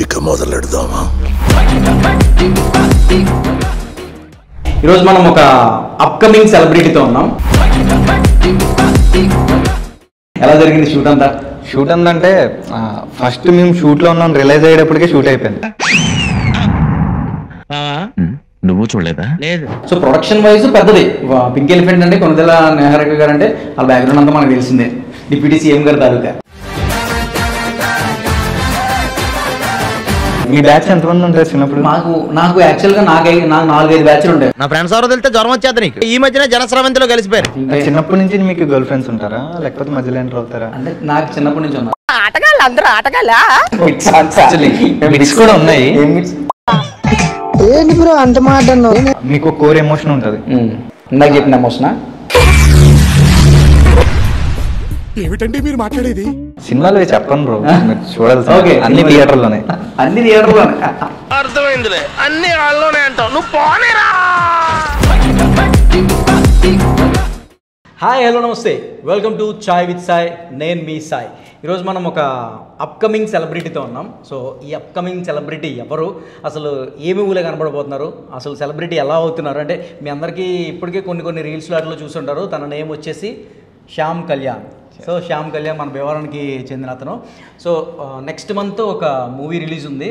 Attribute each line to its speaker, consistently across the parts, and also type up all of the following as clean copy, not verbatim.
Speaker 1: ఇక మొదలెడదామా?
Speaker 2: ఈరోజు మనం ఒక అప్కమింగ్ సెలబ్రిటీతో ఉన్నాం. ఎలా జరిగింది షూట్ అంతా?
Speaker 3: షూట్ అందంటే ఫస్ట్ మేము షూట్లో ఉన్నాం రిలైజ్ అయ్యేటప్పటికే షూట్ అయిపోయింది.
Speaker 4: నువ్వు చూడలేదా?
Speaker 2: లేదు. సో ప్రొడక్షన్ వైజ్ పెద్దది. పింక్ ఎలిఫెంట్ అంటే కొనదెల నెహ్రగ గారు అంటే వాళ్ళ బ్యాక్గ్రౌండ్ అంతా మనకు తెలిసిందే. డిప్యూటీ సీఎం గారు తాలూకా.
Speaker 3: మీ బ్యాచ్ ఎంతమంది ఉంటారు చిన్నప్పుడు?
Speaker 2: నాకు యాక్చువల్గా నాకు 4-5 బ్యాచ్లు ఉంటాయి.
Speaker 4: నా ఫ్రెండ్స్ ఎవరో తెలితే జ్వరం వచ్చేది నీకు. ఈ మధ్యన జనస్రవంతిలో కలిసిపోయారు.
Speaker 3: చిన్నప్పటి నుంచి మీకు గర్ల్ ఫ్రెండ్స్ ఉంటారా లేకపోతే మధ్యలో ఎంటర్ అవుతారా?
Speaker 2: అంటే నాకు చిన్నప్పటి నుంచి ఉన్నారు.
Speaker 4: అందరూ ఆటగాళ్ళ
Speaker 3: మిక్స్ కూడా ఉన్నాయి.
Speaker 5: ఏంటి బ్రో అంత మాట అన్నావు?
Speaker 3: మీకు కోర్ ఎమోషన్ ఉంటుంది.
Speaker 2: ఇందాక చెప్పిన ఎమోషనా?
Speaker 1: ఏమిటండి మీరు మాట్లాడేది?
Speaker 3: సినిమాలో చెప్పను బ్రో, మీరు చూడాలి. అన్ని థియేటర్లోనే.
Speaker 2: అన్ని థియేటర్లోనే.
Speaker 4: అర్థమైందిలే, అన్ని వాళ్ళలోనే అంటావు. నువ్వు పోనేరా.
Speaker 2: హాయ్, హలో, నమస్తే. Welcome to chai with Sai. నేను మీ సాయ్. ఈరోజు మనం ఒక అప్కమింగ్ సెలబ్రిటీతో ఉన్నాం. సో ఈ అప్కమింగ్ సెలబ్రిటీ ఎవరు, అసలు ఏ మూవీలో కనబడబోతున్నారు, అసలు సెలబ్రిటీ ఎలా అవుతున్నారు అంటే మీ అందరికీ ఇప్పటికే కొన్ని రీల్స్ వాటిలో చూస్తుంటారు. తన నేమ్ వచ్చేసి శ్యామ్ కళ్యాణ్. సో శ్యామ్ కళ్యాణ్ మన భీమవరానికి చెందిన అతను. సో నెక్స్ట్ మంత్ ఒక మూవీ రిలీజ్ ఉంది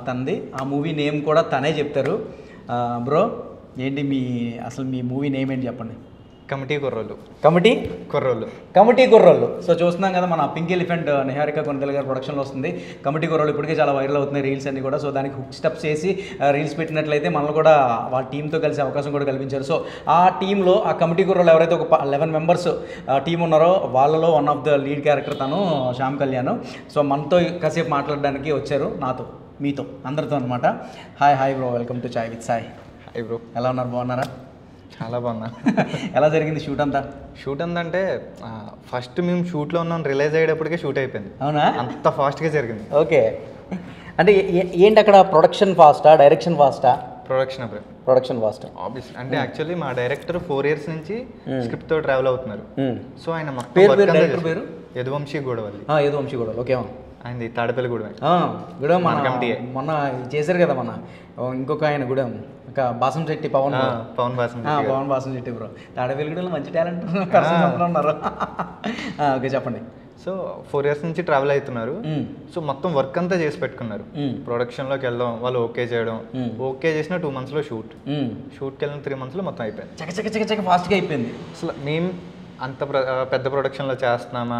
Speaker 2: తనది. ఆ మూవీ నేమ్ కూడా తనే చెప్తారు. బ్రో ఏంటి అసలు మీ మూవీ నేమ్ ఏంటి చెప్పండి.
Speaker 3: కమిటీ కుర్రోళ్ళు.
Speaker 2: కమిటీ కుర్రోళ్ళు. సో చూస్తున్నాం కదా, మన పింక్ ఎలిఫెంట్ నిహారిక కొనదెల గారి ప్రొడక్షన్లో వస్తుంది కమిటీ కుర్రోళ్ళు. ఇప్పటికే చాలా వైరల్ అవుతున్నాయి రీల్స్ అన్ని కూడా. సో దానికి హుక్ స్టెప్స్ చేసి రీల్స్ పెట్టినట్లయితే మనల్ని కూడా వాళ్ళ టీంతో కలిసి అవకాశం కూడా కల్పించారు. సో ఆ టీంలో ఆ కమిటీ కుర్రోళ్ళు ఎవరైతే ఒక 11 మెంబర్స్ టీం ఉన్నారో వాళ్ళలో one of the lead character తను శ్యామ్ కళ్యాణ్. సో మనతో కాసేపు మాట్లాడడానికి వచ్చారు, మీతో అందరితో అనమాట. Hi bro, welcome to chai with Sai.
Speaker 3: Hi bro,
Speaker 2: ఎలా ఉన్నారు? బాగున్నారా?
Speaker 3: చాలా బాగున్నా.
Speaker 2: ఎలా జరిగింది షూట్ అంతా?
Speaker 3: షూట్ అందంటే ఫస్ట్ మేము షూట్లో ఉన్నాం రిలైజ్ అయ్యేటప్పటికే షూట్ అయిపోయింది.
Speaker 2: అవునా?
Speaker 3: అంత ఫాస్ట్గా జరిగింది.
Speaker 2: ఓకే. అంటే ఏంటి అక్కడ ప్రొడక్షన్ ఫాస్టా, డైరెక్షన్ ఫాస్టా? Production fast
Speaker 3: obviously. అంటే యాక్చువల్లీ మా డైరెక్టర్ 4 years నుంచి స్క్రిప్ట్ తో ట్రావెల్ అవుతున్నారు. సో ఆయన
Speaker 2: పేరు
Speaker 3: యదువంశీ గూడవల్లి.
Speaker 2: యదువంశీ గూడవల్లి. ఓకే.
Speaker 3: ఆయనది తాడపల్లి గూడెం.
Speaker 2: గూడెం మొన్న చేశారు కదా, మన ఇంకొక ఆయన గూడెం బాసం శెట్టి పవన్ బాసం శెట్టి బ్రో. తాడపల్లి గూడెంలో మంచి టాలెంట్ ఉన్నారు. ఓకే, చెప్పండి.
Speaker 3: సో 4 years నుంచి ట్రావెల్ అవుతున్నారు. సో మొత్తం వర్క్ అంతా చేసి పెట్టుకున్నారు. ప్రొడక్షన్లోకి వెళ్దాం, వాళ్ళు ఓకే చేయడం, ఓకే చేసిన 2 monthsలో షూట్కి వెళ్ళిన 3 monthsలో మొత్తం అయిపోయింది.
Speaker 2: చక్క ఫాస్ట్గా అయిపోయింది.
Speaker 3: అసలు మేము అంత పెద్ద ప్రొడక్షన్లో చేస్తున్నామా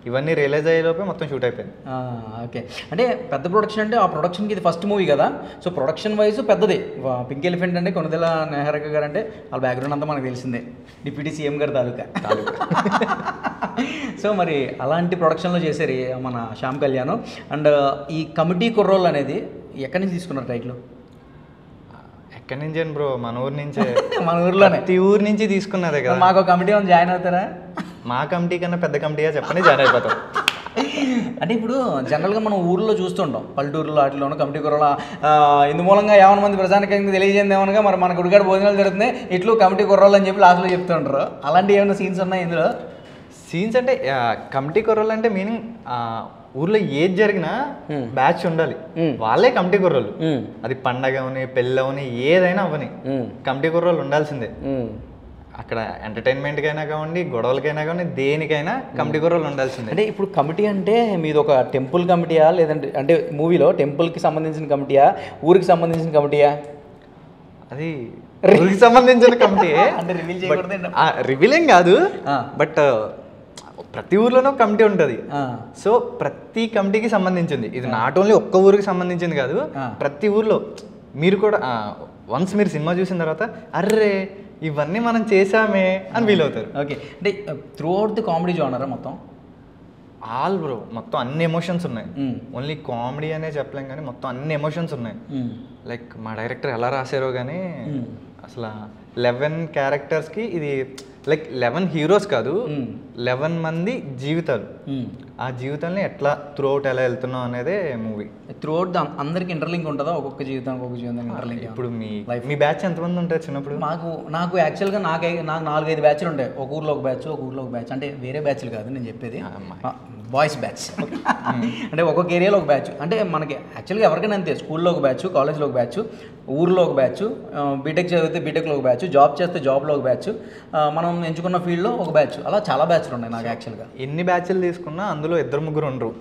Speaker 3: ఇవన్నీ రియలైజ్ అయ్యేలోపే మొత్తం షూట్ అయిపోయింది.
Speaker 2: ఓకే. అంటే పెద్ద ప్రొడక్షన్ అంటే ఆ ప్రొడక్షన్కి ఇది ఫస్ట్ మూవీ కదా. సో ప్రొడక్షన్ వైజ్ పెద్దది. పింక్ ఎలిఫెంట్ అంటే కొనదెల నెహ్రగ గారు అంటే వాళ్ళ బ్యాక్గ్రౌండ్ అంతా మనకు తెలిసిందే. డిప్యూటీ సీఎం గారు తాలూకా. సో మరి అలాంటి ప్రొడక్షన్లో చేశారు మన శ్యామ్ కళ్యాణ్. అండ్ ఈ కమిటీ కుర్రోళ్ళు అనేది ఎక్కడి నుంచి తీసుకున్నారు టైటిల్?
Speaker 3: ఎక్కడి నుంచి బ్రో? మన ఊరు నుంచే.
Speaker 2: మన ఊర్లోనే?
Speaker 3: ప్రతి ఊరు నుంచి తీసుకున్నదే కదా.
Speaker 2: మాకు కమిటీ ఉంది, జాయిన్ అవుతారా?
Speaker 3: మా కమిటీ కన్నా పెద్ద కమిటీగా చెప్పండి, జాయిన్ అయిపోతాం.
Speaker 2: అంటే ఇప్పుడు జనరల్గా మనం ఊర్లో చూస్తుంటాం, పల్లెటూరులో వాటిలోనూ కమిటీ కుర్రోళ్ళ ఇందు మూలంగా 50 మంది ప్రజానికి తెలియజేయండి ఏమనగా మరి మన గుడిగాడు భోజనాలు జరుగుతున్నాయి ఇట్లు కమిటీ కుర్రోళ్ళు అని చెప్పి లాస్ట్లో చెప్తూ ఉంటారు. అలాంటి ఏమైనా సీన్స్ ఉన్నాయి ఇందులో?
Speaker 3: సీన్స్ అంటే కమిటీ కుర్రోళ్ళు అంటే మీనింగ్ ఊర్లో ఏది జరిగినా బ్యాచ్ ఉండాలి, వాళ్ళే కమిటీ కుర్రోళ్ళు. అది పండగ అవని పెళ్ళి అవని ఏదైనా అవని కమిటీ కుర్రోళ్ళు ఉండాల్సిందే. అక్కడ ఎంటర్టైన్మెంట్కైనా కావండి, గొడవలకైనా కావండి, దేనికైనా కమిటీ కుర్రోళ్ళు ఉండాల్సిందే.
Speaker 2: అంటే ఇప్పుడు కమిటీ అంటే మీది ఒక టెంపుల్ కమిటీయా, లేదంటే అంటే మూవీలో టెంపుల్కి సంబంధించిన కమిటీయా, ఊరికి సంబంధించిన కమిటీయా?
Speaker 3: అది ఊరికి సంబంధించిన కమిటీ.
Speaker 2: అంటే రివీల్ చేయకూడదు,
Speaker 3: రివీలింగ్ కాదు, బట్ ప్రతి ఊర్లోనూ కమిటీ ఉంటుంది. సో ప్రతి కమిటీకి సంబంధించింది. ఇది నాట్ ఓన్లీ ఒక్క ఊరికి సంబంధించింది కాదు, ప్రతి ఊర్లో. మీరు కూడా వన్స్ మీరు సినిమా చూసిన తర్వాత అర్రే ఇవన్నీ మనం చేసామే అని ఫీల్ అవుతారు.
Speaker 2: ఓకే. అంటే త్రూ అవుట్ ది కామెడీ జోనరా మొత్తం?
Speaker 3: ఆల్ బ్రో, మొత్తం అన్ని ఎమోషన్స్ ఉన్నాయి. ఓన్లీ కామెడీ అనే చెప్పలేం కానీ మొత్తం అన్ని ఎమోషన్స్ ఉన్నాయి. లైక్ మా డైరెక్టర్ ఎలా రాశారో కానీ అసలు 11 క్యారెక్టర్స్కి ఇది లైక్ 11 హీరోస్ కాదు, 11 మంది జీవితాలు. ఆ జీవితాన్ని ఎట్లా త్రూ అవుట్ ఎలా వెళ్తున్నాం అనేదే మూవీ.
Speaker 2: త్రూ అవుట్ అందరికి ఇంటర్లింక్ ఉంటుందా? ఒక్కొక్క జీవితానికి ఒక్కొక్క జీవితానికి ఇంటర్లింక్.
Speaker 3: ఇప్పుడు మీ బ్యాచ్ ఎంతమంది ఉంటారు చిన్నప్పుడు?
Speaker 2: నాకు యాక్చువల్గా నాకు 4-5 బ్యాచ్లు ఉంటాయి. ఒక ఊర్లో ఒక బ్యాచ్, ఒక ఊర్లో ఒక బ్యాచ్. అంటే వేరే బ్యాచ్లు కాదు నేను చెప్పేది. బాయ్స్ బ్యాచ్ అంటే ఒక్కొక్క ఏరియాలో ఒక బ్యాచ్. అంటే మనకి యాక్చువల్గా ఎవరికైనా అంతే, స్కూల్లో ఒక బ్యాచ్, కాలేజ్లో ఒక బ్యాచ్, ఊర్లో ఒక బ్యాచ్, బీటెక్ చదివితే బీటెక్లో ఒక బ్యాచ్, జాబ్ చేస్తే జాబ్లో ఒక బ్యాచ్, మనం ఎంచుకున్న ఫీల్డ్లో ఒక బ్యాచ్, అలా చాలా బ్యాచ్లు ఉన్నాయి నాకు యాక్చువల్గా.
Speaker 3: ఎన్ని బ్యాచ్లు తీసుకున్నా అందులో 2-3 ఉండరు,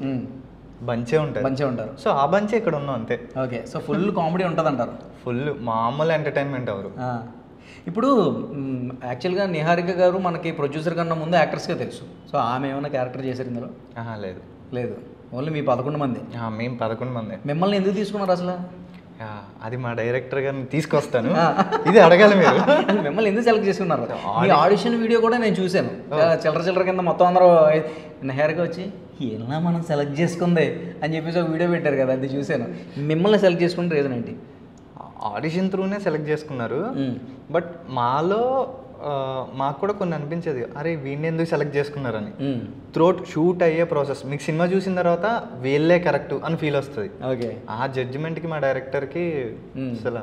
Speaker 3: బంచే ఉంటారు.
Speaker 2: మంచిగా ఉంటారు.
Speaker 3: సో ఆ బంచే ఇక్కడ ఉన్నాం అంతే.
Speaker 2: ఓకే, సో ఫుల్ కామెడీ ఉంటుంది అంటారు.
Speaker 3: ఫుల్ మామూలు ఎంటర్టైన్మెంట్ ఎవరు.
Speaker 2: ఇప్పుడు యాక్చువల్గా నిహారిక గారు మనకి ప్రొడ్యూసర్ కన్నా ముందు యాక్టర్స్గా తెలుసు. సో ఆమె ఏమైనా క్యారెక్టర్ చేశారు ఇందులో?
Speaker 3: లేదు
Speaker 2: లేదు, ఓన్లీ మీ 11 మంది.
Speaker 3: మేము 11 మంది.
Speaker 2: మిమ్మల్ని ఎందుకు తీసుకున్నారు అసలు?
Speaker 3: అది మా డైరెక్టర్ గారిని తీసుకొస్తాను, ఇది అడగాలి మీరు.
Speaker 2: మిమ్మల్ని ఎందుకు సెలెక్ట్ చేసుకున్నారు? మీ ఆడిషన్ వీడియో కూడా నేను చూశాను. చిల్లర కింద మొత్తం అందరూ నిహారిక వచ్చి ఎలా మనం సెలెక్ట్ చేసుకుంది అని చెప్పేసి ఒక వీడియో పెట్టారు కదా, అది చూశాను. మిమ్మల్ని సెలెక్ట్ చేసుకున్న రీజన్ ఏంటి?
Speaker 3: ఆడిషన్ త్రూనే సెలెక్ట్ చేసుకున్నారు. బట్ మాలో మాకు కూడా కొన్ని అనిపించేది, అరే వీడిని ఎందుకు సెలెక్ట్ చేసుకున్నారని. త్రోట్ షూట్ అయ్యే ప్రాసెస్ మీకు సినిమా చూసిన తర్వాత వీళ్ళే కరెక్ట్ అని ఫీల్ వస్తుంది.
Speaker 2: ఓకే,
Speaker 3: ఆ జడ్జిమెంట్కి మా డైరెక్టర్కి అసలు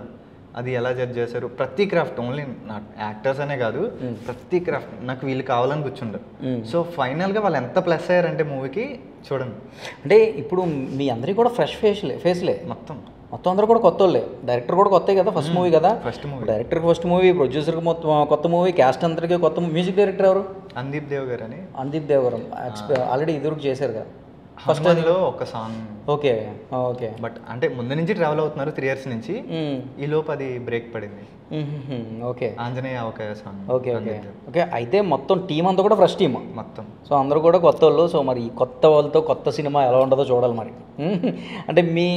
Speaker 3: అది ఎలా జడ్జ్ చేశారు, ప్రతి క్రాఫ్ట్, ఓన్లీ నా యాక్టర్స్ అనే కాదు, ప్రతి క్రాఫ్ట్ నాకు వీళ్ళు కావాలని కూర్చుంటారు. సో ఫైనల్గా వాళ్ళు ఎంత ప్లస్ అయ్యారంటే మూవీకి చూడండి.
Speaker 2: అంటే ఇప్పుడు మీ అందరికీ కూడా ఫ్రెష్ ఫేస్లే
Speaker 3: మొత్తం
Speaker 2: అందరూ కూడా కొత్త వాళ్ళే. డైరెక్టర్ కూడా కొత్త కదా, ఫస్ట్ మూవీ కదా.
Speaker 3: ఫస్ట్ మూవీ
Speaker 2: డైరెక్టర్కి ఫస్ట్ మూవీ, ప్రొడ్యూసర్కి మొత్తం కొత్త మూవీ, క్యాస్ట్ అందరికీ కొత్త. మ్యూజిక్ డైరెక్టర్ ఎవరు?
Speaker 3: అందీప్ దేవ్ గారు అని.
Speaker 2: అందీప్ దేవ్ గారు ఆల్రెడీ ఇదివరకు చేశారు కదా
Speaker 3: ఫస్ట్ లో ఒక సాంగ్.
Speaker 2: Okay okay.
Speaker 3: బట్ అంటే ముందు నుంచి ట్రావెల్ అవుతున్నారు 3 years నుంచి, ఈ లోపు అది బ్రేక్ పడింది.
Speaker 2: Okay,
Speaker 3: Anjaneya avakaya song.
Speaker 2: Okay okay okay. అయితే మొత్తం టీం అంతా కూడా ఫ్రెష్ టీమ్
Speaker 3: మొత్తం.
Speaker 2: సో అందరూ కూడా కొత్త వాళ్ళు. సో మరి ఈ కొత్త వాళ్ళతో కొత్త సినిమా ఎలా ఉండదో చూడాలి మరి. అంటే మీ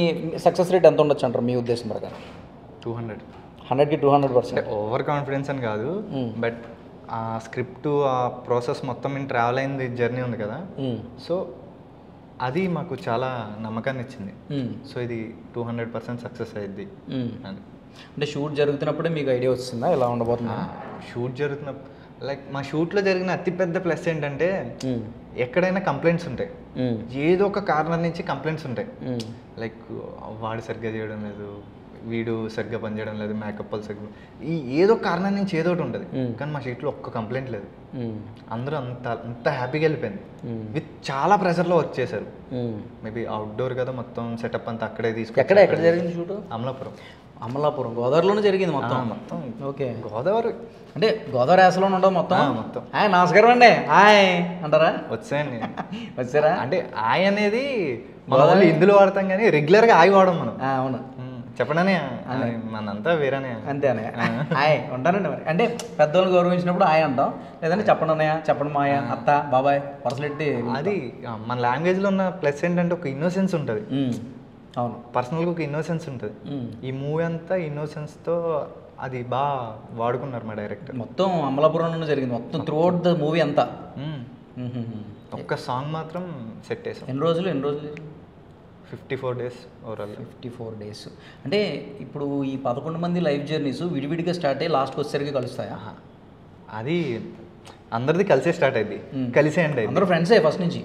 Speaker 2: సక్సెస్ రేట్ ఎంత ఉండొచ్చు అంటారు మీ ఉద్దేశం ప్రకారం? 100కి 200%.
Speaker 3: ఓవర్ కాన్ఫిడెన్స్ అని కాదు, బట్ ఆ స్క్రిప్ట్, ఆ ప్రాసెస్ మొత్తం మేము ట్రావెల్ అయింది జర్నీ ఉంది కదా, సో అది మాకు చాలా నమ్మకాన్ని ఇచ్చింది. సో ఇది 200% సక్సెస్ అయ్యింది అని.
Speaker 2: అంటే షూట్ జరుగుతున్నప్పుడే మీకు ఐడియా వస్తుందా ఎలా ఉండబోతుందా?
Speaker 3: షూట్ జరుగుతున్నప్పుడు లైక్ మా షూట్లో జరిగిన అతిపెద్ద ప్లస్ ఏంటంటే ఎక్కడైనా కంప్లైంట్స్ ఉంటాయి, ఏదో ఒక కారణం నుంచి కంప్లైంట్స్ ఉంటాయి. లైక్ వాడు సరిగ్గా చేయడం లేదు, వీడు సరిగ్గా పనిచేయడం లేదు, మేకప్ సరిగ్గా, ఈ ఏదో కారణం నుంచి ఏదో ఒకటి ఉంటుంది. కానీ మా షీట్లో ఒక్క కంప్లైంట్ లేదు. అందరూ అంత హ్యాపీగా వెళ్ళిపోయింది. విత్ చాలా ప్రెషర్లో వర్క్ చేశారు. మేబీ అవుట్డోర్ కదా, మొత్తం సెటప్ అంతా అక్కడే తీసుకు.
Speaker 2: ఎక్కడ జరిగింది షూట్? అమలాపురం గోదావరిలోనే జరిగింది మొత్తం. ఓకే,
Speaker 3: గోదావరి
Speaker 2: అంటే గోదావరి యాసలోనే ఉండదు మొత్తం.
Speaker 3: మొత్తం
Speaker 2: నమస్కారం అండి హాయ్ అంటారా?
Speaker 3: వచ్చాయండి.
Speaker 2: వచ్చారా?
Speaker 3: అంటే ఆయ్ అనేది మనం ఇందులో వాడతాం కానీ రెగ్యులర్గా ఆయి వాడడం మనం.
Speaker 2: అవును,
Speaker 3: చెప్పడానే మనంతా వేరేనే.
Speaker 2: అంతే అన్నయ్య హాయ్ ఉంటానండి. మరి అంటే పెద్దవాళ్ళు గౌరవించినప్పుడు హాయ్ అంటాం, లేదంటే చెప్పండి అన్నయ్య, చెప్పండి మాయ, అత్త, బాబాయ్ వరసలెట్టి.
Speaker 3: అది మన లాంగ్వేజ్లో ఉన్న ప్లస్ ఏంటంటే ఒక ఇన్నోసెన్స్ ఉంటుంది.
Speaker 2: అవును,
Speaker 3: పర్సనల్గా ఒక ఇన్నోసెన్స్ ఉంటుంది. ఈ మూవీ అంతా ఇన్నోసెన్స్తో అది బాగా వాడుకున్నారు మా డైరెక్టర్.
Speaker 2: మొత్తం అమలాపురంలోనే జరిగింది మొత్తం త్రూ అవుట్ ద మూవీ అంతా.
Speaker 3: ఒక్క సాంగ్ మాత్రం సెట్ చేసాం.
Speaker 2: ఎన్ని రోజులు
Speaker 3: 54 days ఓవరాల్.
Speaker 2: 54 days. అంటే ఇప్పుడు ఈ 11 మంది లైఫ్ జర్నీస్ విడివిడిగా స్టార్ట్ అయ్యి లాస్ట్కి వచ్చేసరికి కలుస్తాయా?
Speaker 3: అది అందరిది కలిసే స్టార్ట్ అయింది, కలిసే అండి.
Speaker 2: అందరూ ఫ్రెండ్సే ఫస్ట్ నుంచి?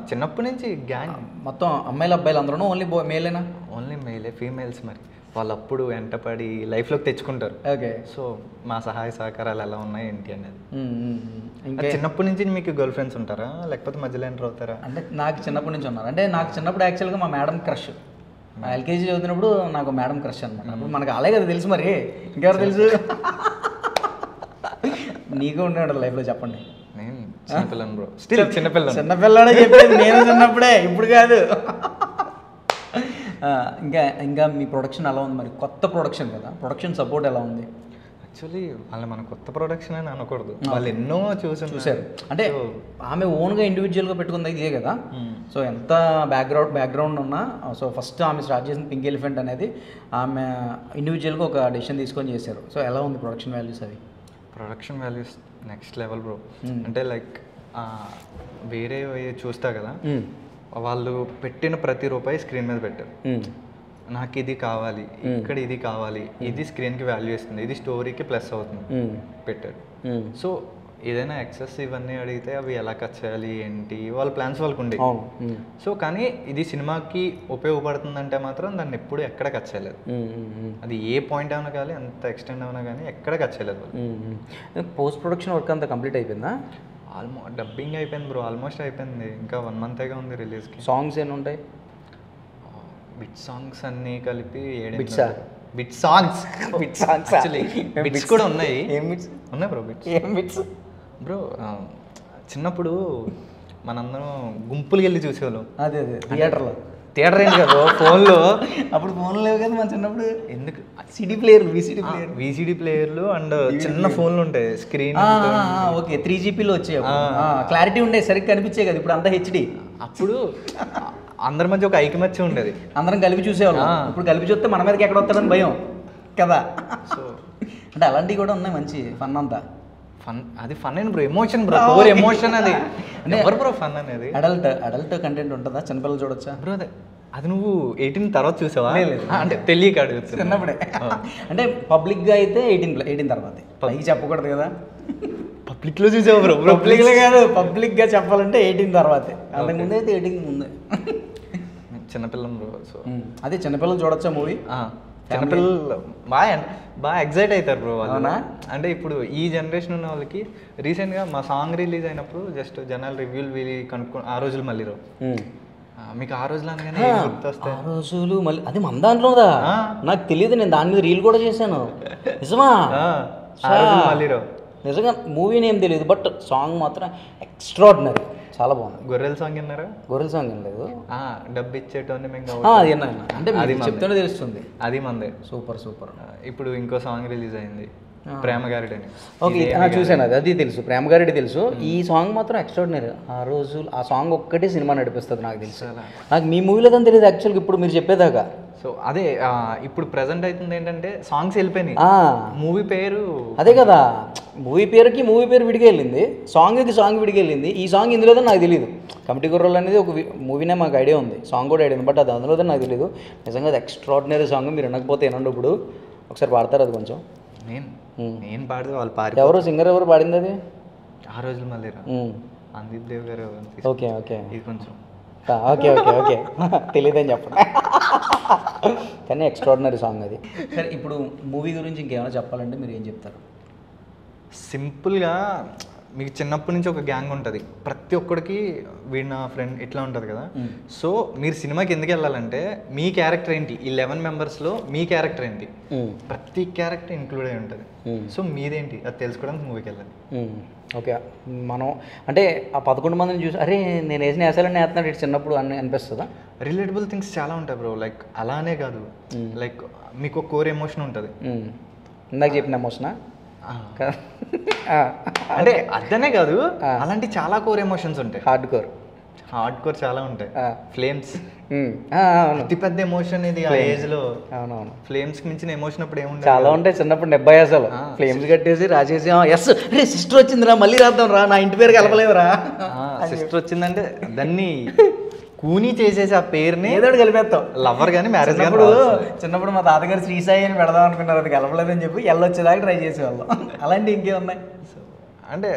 Speaker 3: చిన్నప్పటి నుంచి గ్యాంగ్
Speaker 2: మొత్తం అమ్మాయిలు అబ్బాయిలు అందరూ ఓన్లీ మేలేనా?
Speaker 3: ఓన్లీ మేలే, ఫీమేల్స్ మరి వాళ్ళు అప్పుడు వెంటపడి లైఫ్లోకి తెచ్చుకుంటారు.
Speaker 2: ఓకే, సో
Speaker 3: మా సహాయ సహకారాలు ఎలా ఉన్నాయి ఏంటి అనేది. చిన్నప్పటి నుంచి మీకు గర్ల్ ఫ్రెండ్స్ ఉంటారా, లేకపోతే మధ్యలో ఎంటర్ అవుతారా?
Speaker 2: అంటే నాకు చిన్నప్పటి నుంచి ఉన్నారు. అంటే నాకు చిన్నప్పుడు యాక్చువల్గా మా మేడం క్రష్. ఎల్కేజీ చదువుతున్నప్పుడు నాకు మేడం క్రష్ అనమాట. అప్పుడు మనకు అలాగే కదా తెలుసు, మరి ఇంకెవరు తెలుసు? నీకు ఉండేవాడు లైఫ్లో చెప్పండి.
Speaker 3: నేను చిన్నపిల్లని బ్రో, స్టిల్
Speaker 2: చిన్నపిల్లడే చెప్పేది నేను చిన్నప్పుడే, ఇప్పుడు కాదు. ఇంకా మీ ప్రొడక్షన్ ఎలా ఉంది మరి? కొత్త ప్రొడక్షన్ కదా, ప్రొడక్షన్ సపోర్ట్ ఎలా ఉంది?
Speaker 3: యాక్చువల్లీ వాళ్ళు మన కొత్త ప్రొడక్షన్ అని అనకూడదు, వాళ్ళు ఎన్నో చూసారు.
Speaker 2: అంటే ఆమె ఓన్గా ఇండివిజువల్గా పెట్టుకుంది ఇదే కదా. సో ఎంత బ్యాక్గ్రౌండ్ ఉన్నా, సో ఫస్ట్ ఆమె స్టార్ట్ చేసిన పింక్ ఎలిఫెంట్ అనేది ఆమె ఇండివిజువల్గా ఒక డెసిషన్ తీసుకొని చేశారు. సో ఎలా ఉంది ప్రొడక్షన్ వాల్యూస్? అవి
Speaker 3: production values next level bro. అంటే లైక్ వేరే చూస్తా కదా, వాళ్ళు పెట్టిన ప్రతి రూపాయి స్క్రీన్ మీద పెట్టారు. నాకు ఇది కావాలి, ఇక్కడ ఇది కావాలి, ఇది స్క్రీన్కి వాల్యూ ఇస్తుంది, ఇది స్టోరీకి ప్లస్ అవుతుంది పెట్టారు. సో ఏదైనా ఎక్సెస్ ఇవన్నీ అడిగితే అవి ఎలా కట్ చేయాలి ఏంటి వాళ్ళ ప్లాన్స్ వాళ్ళకు ఉండే. సో కానీ ఇది సినిమాకి ఉపయోగపడుతుందంటే మాత్రం దాన్ని ఎప్పుడు ఎక్కడ కట్ చేయలేదు. అది ఏ పాయింట్ అయినా కానీ, ఎంత ఎక్స్టెండ్ అయినా కానీ ఎక్కడ కట్ చేయలేదు వాళ్ళు.
Speaker 2: పోస్ట్ ప్రొడక్షన్ వర్క్ అంతా కంప్లీట్ అయిపోయిందా?
Speaker 3: డబ్బింగ్ అయిపోయింది బ్రో, ఆల్మోస్ట్ అయిపోయింది. ఇంకా 1 month ఉంది రిలీజ్కి.
Speaker 2: సాంగ్స్ ఏమి ఉంటాయి?
Speaker 3: బిట్ సాంగ్స్ అన్నీ కలిపి
Speaker 2: బిట్సా?
Speaker 3: Bit songs
Speaker 2: bit songs
Speaker 3: actually bits కూడా ఉన్నాయి.
Speaker 2: ఏం బిట్స్
Speaker 3: ఉన్నాయి బ్రో బిట్స్.
Speaker 2: ఏం బిట్స్
Speaker 3: బ్రో చిన్నప్పుడు మనందరం గుంపులకి వెళ్ళి చూసేవాళ్ళం.
Speaker 2: అదే థియేటర్లో.
Speaker 3: థియేటర్ ఏంటి కదా ఫోన్లో.
Speaker 2: అప్పుడు ఫోన్లు లేవు కదా మన చిన్నప్పుడు.
Speaker 3: ఎందుకు
Speaker 2: సిడీ ప్లేయర్లు,
Speaker 3: విసిడి ప్లేయర్లు అండ్ చిన్న ఫోన్లు ఉంటాయి స్క్రీన్.
Speaker 2: ఓకే 3GPలో వచ్చాయి. క్లారిటీ ఉండే, సరిగ్గా కనిపించే కదా. ఇప్పుడు అంతా హెచ్డి.
Speaker 3: అప్పుడు అందరి మధ్య ఒక ఐకమత్యం ఉండేది,
Speaker 2: అందరం కలిపి చూసేవాళ్ళం. ఇప్పుడు కలిపి చూస్తే మన మీదకి ఎక్కడ వస్తాడని భయం కదా. సో అంటే అలాంటివి కూడా ఉన్నాయి, మంచి ఫన్ అంతా.
Speaker 3: ఫన్ అది fun and bro, emotion bro, core emotion అది. ఎవరు బ్రో ఫన్ అనేది?
Speaker 2: అడల్ట్ కంటెంట్ ఉంటుందా? చిన్నపిల్లలు చూడొచ్చా
Speaker 3: బ్రో? అది నువ్వు 18 తర్వాత చూసావా? అంటే తెలియక అడుగుతా.
Speaker 2: చిన్నప్పుడే అంటే పబ్లిక్గా అయితే 18 తర్వాత. పైకి చెప్పకూడదు కదా.
Speaker 3: పబ్లిక్లో చూసావా బ్రో?
Speaker 2: పబ్లిక్లో కాదు, పబ్లిక్గా చెప్పాలంటే 18 తర్వాతే. అంతకుముందు అయితే 18 ముందే.
Speaker 3: చిన్నపిల్లం బ్రో. సో
Speaker 2: అదే చిన్నపిల్లలు చూడొచ్చా మూవీ?
Speaker 3: చిన్నపిల్లలు బాగా ఎగ్జైట్ అవుతారు బ్రో వాళ్ళు. అంటే ఇప్పుడు ఈ జనరేషన్ ఉన్న వాళ్ళకి రీసెంట్గా మా సాంగ్ రిలీజ్ అయినప్పుడు జస్ట్ జనాలు రివ్యూలు వీళ్ళు కనుక్కొని ఆ రోజులు మళ్ళీ రావు. మీకు ఆ రోజులు అనగానే గుర్తొస్తాయి.
Speaker 2: ఆ రోజులు మళ్ళీ అది మన దాంట్లోదా? నాకు తెలియదు, నేను దాని మీద రీల్ కూడా చేశాను. నిజమా?
Speaker 3: మళ్ళీ రావు.
Speaker 2: నిజంగా మూవీ నేమ్ తెలియదు, బట్ సాంగ్ మాత్రం ఎక్స్ట్రాడినరీ, చాలా బాగుంది.
Speaker 3: గొర్రెల సాంగ్ విన్నారా?
Speaker 2: గొర్రెల సాంగ్ ఏం లేదు.
Speaker 3: డబ్బు ఇచ్చేటోని మేము
Speaker 2: అది అంటే అది చెప్తూనే తెలుస్తుంది.
Speaker 3: అది మందే.
Speaker 2: సూపర్.
Speaker 3: ఇప్పుడు ఇంకో సాంగ్ రిలీజ్ అయింది, ప్రేమగారెడ్డి అని.
Speaker 2: ఓకే చూసాను, అది తెలుసు, ప్రేమగారెడ్డి తెలుసు. ఈ సాంగ్ మాత్రం ఎక్స్ట్రాడినరీ. ఆ రోజు ఆ సాంగ్ ఒక్కటే సినిమా నడిపిస్తుంది నాకు తెలుసు. నాకు మీ మూవీలో కానీ తెలియదు యాక్చువల్గా, ఇప్పుడు మీరు చెప్పేదాకా.
Speaker 3: సో అదే ఇప్పుడు ప్రెజెంట్ అవుతుంది ఏంటంటే సాంగ్స్ వెళ్ళిపోయినాయి, మూవీ పేరు
Speaker 2: అదే కదా. మూవీ పేరు విడిగా వెళ్ళింది, సాంగ్ విడిగా వెళ్ళింది. ఈ సాంగ్ ఇందులో నాకు తెలియదు. కమిటీ గుర్రాలు అనేది ఒక మూవీనే మాకు ఐడియా ఉంది, సాంగ్ కూడా ఐడియా ఉంది, బట్ అది అందులో నాకు తెలియదు. నిజంగా అది ఎక్స్ట్రాడినరీ సాంగ్. మీరు వినకపోతే వినండి, ఇప్పుడు ఒకసారి పాడతారు అది కొంచెం.
Speaker 3: నేను పాడితే వాళ్ళు పాడి.
Speaker 2: ఎవరు సింగర్ ఎవరు పాడింది అది?
Speaker 3: ఆ రోజులు మళ్ళీ అందీప్ దేవ్ గారు.
Speaker 2: ఓకే ఇది
Speaker 3: కొంచెం
Speaker 2: ఓకే తెలియదని చెప్పండి, కానీ ఎక్స్ట్రాడినరీ సాంగ్ అది. సరే ఇప్పుడు మూవీ గురించి ఇంకేమైనా చెప్పాలంటే మీరు ఏం చెప్తారు?
Speaker 3: సింపుల్గా మీకు చిన్నప్పటి నుంచి ఒక గ్యాంగ్ ఉంటుంది, ప్రతి ఒక్కడికి వీడి నా ఫ్రెండ్ ఇట్లా ఉంటుంది కదా. సో మీరు సినిమాకి ఎందుకు వెళ్ళాలంటే మీ క్యారెక్టర్ ఏంటి, ఈ 11 మెంబర్స్లో మీ క్యారెక్టర్ ఏంటి, ప్రతి క్యారెక్టర్ ఇంక్లూడ్ అయి ఉంటుంది. సో మీదేంటి అది తెలుసుకోవడానికి మూవీకి వెళ్ళాలి.
Speaker 2: ఓకే, మనం అంటే ఆ 11 మందిని చూసి అరే నేను వేసిన వేసాలని వేస్తున్నాడు ఇటు చిన్నప్పుడు అని అనిపిస్తుందా?
Speaker 3: రిలేటబుల్ థింగ్స్ చాలా ఉంటాయి బ్రో. లైక్ అలానే కాదు, లైక్ మీకు ఒక కోర్ ఎమోషన్ ఉంటుంది.
Speaker 2: ఇందాక చెప్పిన ఎమోషనా?
Speaker 3: అంటే అర్థనే కాదు, అలాంటి చాలా కోర్ ఎమోషన్స్ ఉంటాయి. హార్డ్ కోర్ చాలా ఉంటాయి. ఫ్లేమ్స్ అతి పెద్ద ఎమోషన్ ఇది ఆ ఏజ్ లో.
Speaker 2: అవునవును,
Speaker 3: ఫ్లేమ్స్ కి మించిన ఎమోషన్ అప్పుడు ఏముంటుంది?
Speaker 2: చాలా ఉంటాయి. చిన్నప్పుడు 70 అసలు ఫ్లేమ్స్ కట్టేసి రాసేసి ఎస్ రే సిస్టర్ వచ్చిందిరా మళ్ళీ రాద్దాం రా, నా ఇంటి పేరు కలపలేదురా.
Speaker 3: సిస్టర్ వచ్చిందంటే దాన్ని కూని చేసేసి ఆ పేరుని
Speaker 2: ఏదో కలిపేస్తాం.
Speaker 3: లవర్ కానీ మ్యారేజ్
Speaker 2: చిన్నప్పుడు మా తాతగారు శ్రీసాయి అని పెడదాం అనుకున్నారు, అది కలపలేదని చెప్పి ఎల్లొచ్చేదాకా ట్రై చేసేవాళ్ళం. అలాంటి ఇంకేమున్నాయి
Speaker 3: అంటే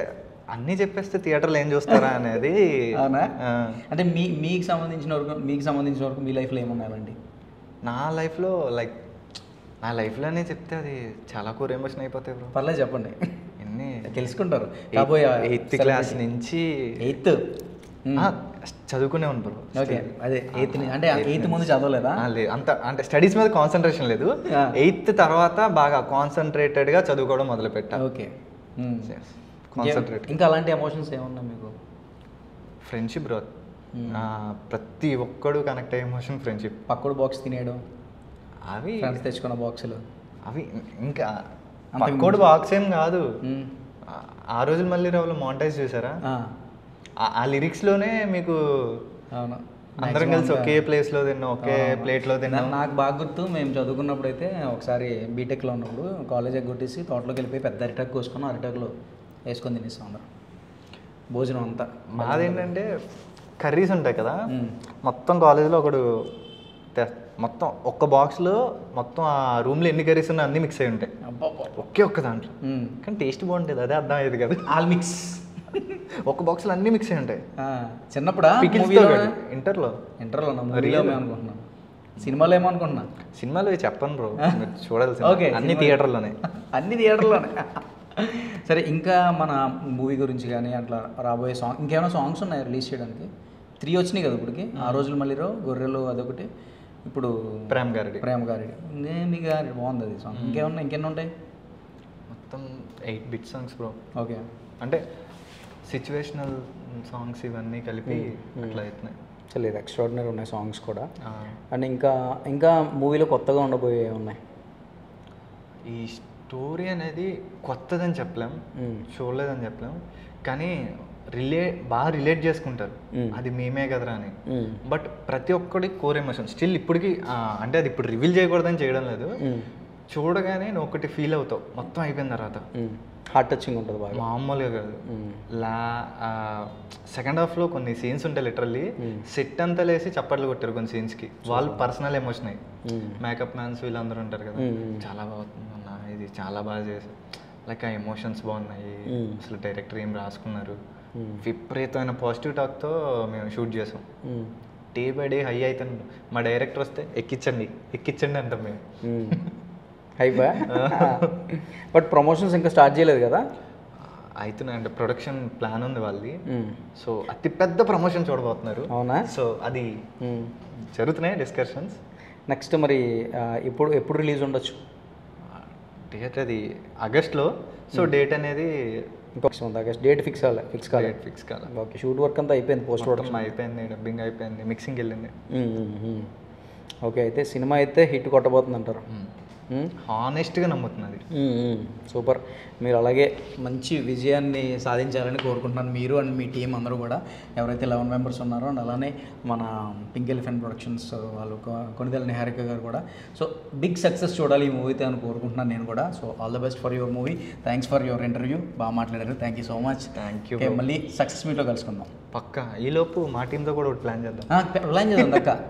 Speaker 3: అన్నీ చెప్పేస్తే థియేటర్లో ఏం చూస్తారా అనేది.
Speaker 2: అవునా? అంటే మీకు సంబంధించిన వరకు మీ లైఫ్లో ఏమున్నాయి అలాంటి?
Speaker 3: నా లైఫ్లోనే చెప్తే అది చాలా కోర్ ఎమోషన్ అయిపోతాయి బ్రో.
Speaker 2: పర్లేదు చెప్పండి,
Speaker 3: ఎన్ని
Speaker 2: తెలుసుకుంటారు.
Speaker 3: 8th క్లాస్ నుంచి
Speaker 2: 8th
Speaker 3: చదువుకునే ఉంటారు.
Speaker 2: ఓకే, అదే 8th అంటే 8th ముందు చదవలేదా?
Speaker 3: లేదు, అంత అంటే స్టడీస్ మీద కాన్సన్ట్రేషన్ లేదు. 8th తర్వాత బాగా కాన్సన్ట్రేటెడ్గా చదువుకోవడం మొదలు పెట్టా.
Speaker 2: Okay,
Speaker 3: concentrate.
Speaker 2: ఇంకా అలాంటి ఎమోషన్స్ ఏమన్నా మీకు?
Speaker 3: ఫ్రెండ్షిప్ బ్రో, ప్రతి ఒక్కడు కనెక్ట్ అయ్యే ఎమోషన్ ఫ్రెండ్షిప్.
Speaker 2: పక్కడు బాక్స్ తినేయడం,
Speaker 3: అవి
Speaker 2: ఫ్రెండ్స్ తెచ్చుకున్న బాక్సులు,
Speaker 3: అవి ఇంకా పక్కోడు బాక్స్ ఏం కాదు. ఆ రోజులు మళ్ళీ రావులో మాంటేజ్ చూసారా? ఆ లిరిక్స్లోనే మీకు
Speaker 2: అవును
Speaker 3: అందరం కలిసి ఒకే ప్లేస్లో తిన్నాం, ఒకే ప్లేట్లో తిన్నాం.
Speaker 2: నాకు బాగా గుర్తు, మేము చదువుకున్నప్పుడు అయితే ఒకసారి బీటెక్లో ఉన్నప్పుడు కాలేజ్ ఎగ్గొట్టేసి తోటలోకి వెళ్ళిపోయి పెద్ద అరిటాకు కోసుకుని అరిటాకులో వేసుకొని తినేస్తాం అందరం భోజనం అంతా.
Speaker 3: మాదేంటంటే కర్రీస్ ఉంటాయి కదా, మొత్తం కాలేజీలో ఒకడు మొత్తం ఒక్క బాక్స్లో మొత్తం ఆ రూమ్లో ఎన్ని కర్రీస్ ఉన్నా అన్నీ మిక్స్ అయి ఉంటాయి ఒక్క దాంట్లో. కానీ టేస్ట్ బాగుంటుంది, అదే అర్థం అయ్యేది కదా.
Speaker 2: ఆల్ మిక్స్
Speaker 3: ఒక బాక్స్లో అన్నీ మిక్స్ అయి ఉంటాయి.
Speaker 2: చిన్నప్పుడు
Speaker 3: ఇంటర్లో
Speaker 2: అనుకుంటున్నాను, సినిమాలో ఏమో అనుకుంటున్నా.
Speaker 3: సినిమాలో చెప్పను బ్రో, చూడాలి. అన్ని థియేటర్లోనే.
Speaker 2: సరే, ఇంకా మన మూవీ గురించి కానీ అట్లా రాబోయే సాంగ్ ఇంకేమైనా సాంగ్స్ ఉన్నాయి రిలీజ్ చేయడానికి? 3 వచ్చినాయి కదా ఇప్పటికి. ఆ రోజులు మళ్ళీరో, గొర్రెలు అదొకటి, ఇప్పుడు
Speaker 3: ప్రేమ్ గారి
Speaker 2: నేమి గారి బాగుంది అది సాంగ్. ఇంకెన్ని ఉంటాయి?
Speaker 3: మొత్తం 8 బిట్ సాంగ్స్ బ్రో.
Speaker 2: ఓకే,
Speaker 3: అంటే సిచ్యువేషనల్ సాంగ్స్ ఇవన్నీ కలిపి అట్లా అవుతున్నాయి.
Speaker 2: లేదు, ఎక్స్ట్రాడినరీ ఉన్నాయి సాంగ్స్ కూడా. అండ్ ఇంకా మూవీలో కొత్తగా ఉండబోయే ఉన్నాయి?
Speaker 3: ఈ స్టోరీ అనేది కొత్తదని చెప్పలేం, చూడలేదని చెప్పలేం, కానీ బాగా రిలేట్ చేసుకుంటారు, అది మేమే కదరా అని. బట్ ప్రతి ఒక్కడి కోర్ ఎమోషన్ స్టిల్ ఇప్పటికి, అంటే అది ఇప్పుడు రివీల్ చేయకూడదని చేయడం లేదు, చూడగానే నువ్వు ఒకటి ఫీల్ అవుతావు మొత్తం అయిపోయిన తర్వాత.
Speaker 2: హార్ట్ టచింగ్ ఉంటుంది బాగా,
Speaker 3: మామూలుగా కాదు. సెకండ్ హాఫ్లో కొన్ని సీన్స్ ఉంటాయి, లిటరల్లీ సెట్ అంతా లేసి చప్పట్లు కొట్టారు కొన్ని సీన్స్కి. వాళ్ళు పర్సనల్ ఎమోషన్ అయ్యి, మేకప్ మ్యాన్స్ వీళ్ళందరూ ఉంటారు కదా, చాలా బాగుంది అన్న ఇది, చాలా బాగా చేశారు, లైక్ ఆ ఎమోషన్స్ బాగున్నాయి, అసలు డైరెక్టర్ ఏం రాసుకున్నారు. విపరీతమైన పాజిటివ్ టాక్తో మేము షూట్ చేసాం. డే బై డే హై అవుతాను. మా డైరెక్టర్ వస్తే ఎక్కించండి అంటాం మేము.
Speaker 2: హైపా. బట్ ప్రమోషన్స్ ఇంకా స్టార్ట్ చేయలేదు కదా?
Speaker 3: అవుతున్నాయి, అంటే ప్రొడక్షన్ ప్లాన్ ఉంది వాళ్ళది. సో అతి పెద్ద ప్రమోషన్ చూడబోతున్నారు.
Speaker 2: అవునా?
Speaker 3: సో అది జరుగుతున్నాయి డిస్కషన్స్.
Speaker 2: నెక్స్ట్ మరి ఎప్పుడు రిలీజ్ ఉండొచ్చు?
Speaker 3: డేట్ అది ఆగస్ట్లో. సో డేట్ అనేది
Speaker 2: ఇంకొక ఆగస్ట్. డేట్ ఫిక్స్ కాలే. ఓకే, షూట్ వర్క్ అంతా అయిపోయింది, పోస్ట్ ప్రొడక్షన్
Speaker 3: అయిపోయింది, డబ్బింగ్ అయిపోయింది, మిక్సింగ్ వెళ్ళింది.
Speaker 2: ఓకే, అయితే సినిమా అయితే హిట్ కొట్టబోతుంది అంటారు?
Speaker 3: హానెస్ట్గా నమ్ముతున్నది.
Speaker 2: సూపర్. మీరు అలాగే మంచి విజయాన్ని సాధించాలని కోరుకుంటున్నాను, మీరు అండ్ మీ టీం అందరూ కూడా, ఎవరైతే 11 మెంబర్స్ ఉన్నారో. అండ్ అలానే మన పింక్ ఎలిఫెంట్ ప్రొడక్షన్స్ వాళ్ళు, కొనిదెల నిహారిక గారు కూడా. సో బిగ్ సక్సెస్ చూడాలి ఈ మూవీతో అని కోరుకుంటున్నాను నేను కూడా. So all the best for your movie. Thanks for your interview, బాగా మాట్లాడారు. Thank you so much.
Speaker 3: Thank you.
Speaker 2: మళ్ళీ సక్సెస్ మీట్లో కలుసుకుందాం
Speaker 3: పక్కా. ఈలోపు మా టీంతో కూడా ఒకటి ప్లాన్ చేద్దాం.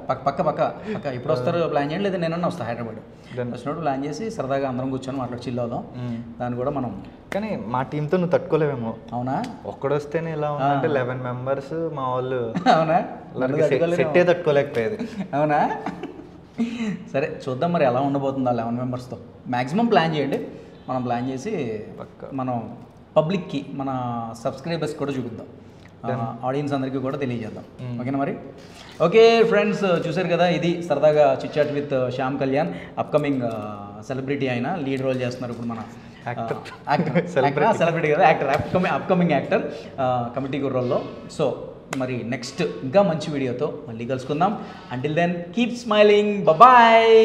Speaker 2: పక్క ఇప్పుడు వస్తారు ప్లాన్ చేయండి, లేదా నేనన్నా వస్తాను హైదరాబాద్. వచ్చినప్పుడు ప్లాన్ చేసి సరదాగా అందరం కూర్చొని మాట్లాడి చిల్ అవుదాం. దాన్ని కూడా మనం,
Speaker 3: కానీ మా టీంతో నువ్వు తట్టుకోలేవేమో.
Speaker 2: అవునా?
Speaker 3: ఒక్కడొస్తేనే ఇలా ఉందంటే 11 మెంబర్స్ మా వాళ్ళు.
Speaker 2: అవునా?
Speaker 3: సెట్టే తట్టుకోలేకపోయేది.
Speaker 2: అవునా? సరే, చూద్దాం మరి ఎలా ఉండబోతుందా 11 మెంబర్స్తో. మ్యాక్సిమం ప్లాన్ చేయండి, మనం ప్లాన్ చేసి మనం పబ్లిక్కి, మన సబ్స్క్రైబర్స్ కూడా చూపిద్దాం, ఆడియన్స్ అందరికీ కూడా తెలియజేద్దాం. ఓకేనా మరి? ఓకే ఫ్రెండ్స్, చూశారు కదా, ఇది సరదాగా chitchat with Shyam Kalyan. Upcoming celebrity అయిన లీడ్ రోల్ చేస్తున్నారు ఇప్పుడు మన సెలబ్రిటీ కదా, యాక్టర్, అప్కమింగ్ యాక్టర్ కమిటీ రోల్లో. సో మరి నెక్స్ట్ ఇంకా మంచి వీడియోతో మళ్ళీ కలుసుకుందాం. Until then keep smiling, bye.